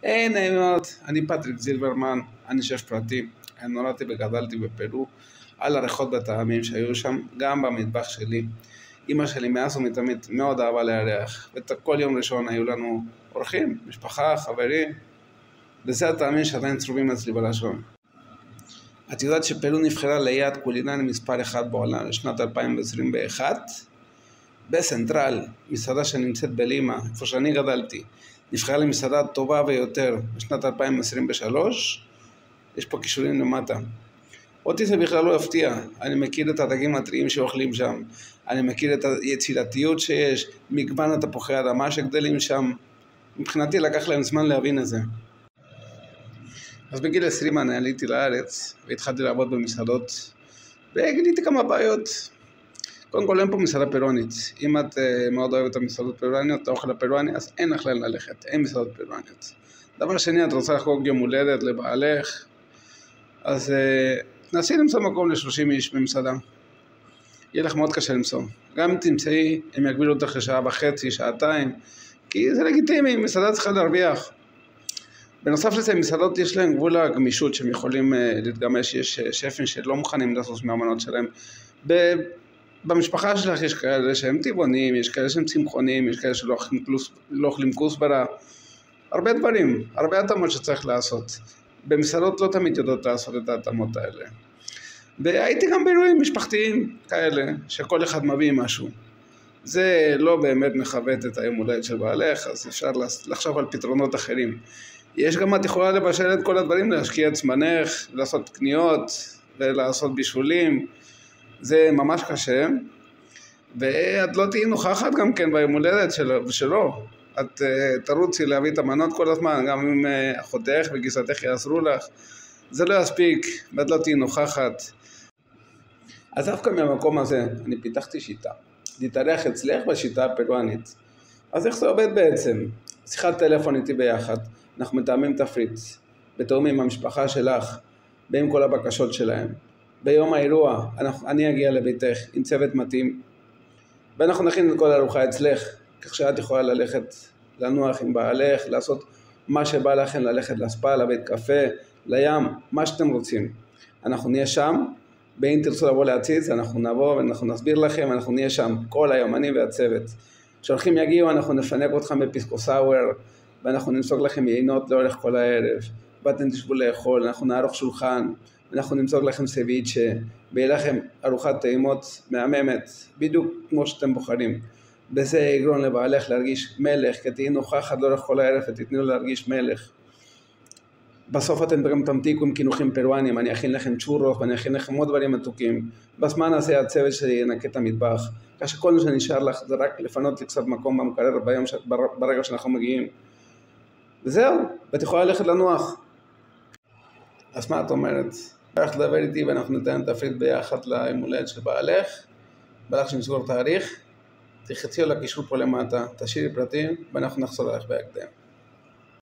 היי, נעים מאוד, אני פטריק זילברמן, אני שף פרטי, אני נולדתי וגדלתי בפרו, על הריחות בטעמים שהיו שם, גם במטבח שלי. אמא שלי מאז ומתמיד מאוד אהבה לארח, וכל יום ראשון היו לנו אורחים, משפחה, חברים, וזה הטעמים שעדיין צרובים אצלי בלשון. את יודעת שפרו נבחרה ליעד קולינרי מספר 1 בעולם לשנת 2021? בסנטרל, מסעדה שנמצאת בלימה, איפה שאני גדלתי, נבחרה למסעדה טובה ויותר בשנת 2023, יש פה קישורים למטה. אותי זה בכלל לא הפתיע, אני מכיר את הדגים הטריים שאוכלים שם, אני מכיר את היצירתיות שיש, מגוון התפוחי האדמה שגדלים שם, מבחינתי לקח להם זמן להבין את זה. אז בגיל 20 אני עליתי לארץ והתחלתי לעבוד במסעדות, וגיליתי כמה בעיות. קודם כל אין פה מסעדה פרואנית, אם את מאוד אוהבת את המסעדות פרואניות, את האוכל הפרואני, אז אין לך לאן ללכת, אין מסעדות פרואניות. דבר שני, את רוצה לחגוג יום הולדת לבעלך, אז תנסי למצוא מקום ל30 איש במסעדה. יהיה לך מאוד קשה למצוא. גם אם תמצאי, הם יגבילו אותך לשעה וחצי, שעתיים, כי זה לגיטימי, מסעדה צריכה להרוויח. בנוסף לזה, מסעדות יש להם גבול הגמישות שהם יכולים להתגמש, יש שפים שלא מוכנים לעשות מהמנות שלהם. במשפחה שלך יש כאלה שהם טבעונים, יש כאלה שהם צמחונים, יש כאלה שלא אוכלים כוסברה, הרבה דברים, הרבה התאמות שצריך לעשות. במסעדות לא תמיד יודעות לעשות את ההתאמות האלה. והייתי גם באירועים משפחתיים כאלה, שכל אחד מביא משהו. זה לא באמת מכבד את היום הולדת של בעלך, אז אפשר לחשוב על פתרונות אחרים. יש גם את יכולה לבשל את כל הדברים, להשקיע את זמנך, לעשות קניות ולעשות בישולים. זה ממש קשה, ואת לא תהיי נוכחת גם כן ביום הולדת שלו. את תרוצי להביא את המנות כל הזמן, גם אם אחותך וגיסתך יעזרו לך. זה לא יספיק, ואת לא תהיי נוכחת. אז דווקא מהמקום הזה אני פיתחתי שיטה. להתארח אצלך בשיטה הפרואנית. אז איך זה עובד בעצם? שיחת טלפון איתי ביחד, אנחנו מתאמים תפריט, בתאום עם המשפחה שלך, ועם כל הבקשות שלהם. ביום האירוע אני אגיע לביתך עם צוות מתאים, ואנחנו נכין את כל הארוחה אצלך, כך שאת יכולה ללכת לנוח עם בעלך, לעשות מה שבא לכם, ללכת לספה, לבית קפה, לים, מה שאתם רוצים. אנחנו נהיה שם, ואם תרצו לבוא להציץ, אנחנו נבוא ואנחנו נסביר לכם, אנחנו נהיה שם כל היום, אני והצוות. כשהולכים יגיעו, אנחנו נפנק אתכם בפיסקו סאואר, ואנחנו נמסוג לכם יינות לאורך כל הערב, ואתם תשבו לאכול, אנחנו נערוך שולחן, אנחנו נמסוג לכם סביצ'ה, ויהיה לכם ארוחת טעימות מהממת, בדיוק כמו שאתם בוחרים. בזה יגרום לבעלך להרגיש מלך, כי תהיי נוכחת לאורך כל הערב ותתנו להרגיש מלך. בסוף אתם גם תמתיקו עם קינוחים פרואנים, אני אכין לכם צ'ורוס ואני אכין לכם עוד דברים מתוקים. בזמן הזה הצוות שלי ינקה את המטבח, כך שכל מה שנשאר לך זה רק לפנות לי קצת מקום במקרר ברגע שאנחנו מגיעים. וזהו, ואת יכולה ללכת לנוח. אז מה את אומרת? הלכת לדבר איתי ואנחנו ניתן תפריט ביחד ליום הולדת של בעלך, בלך שנסגור תאריך, תחצי על הקישור פה למטה, תשאירי פרטים ואנחנו נחזור אלייך בהקדם.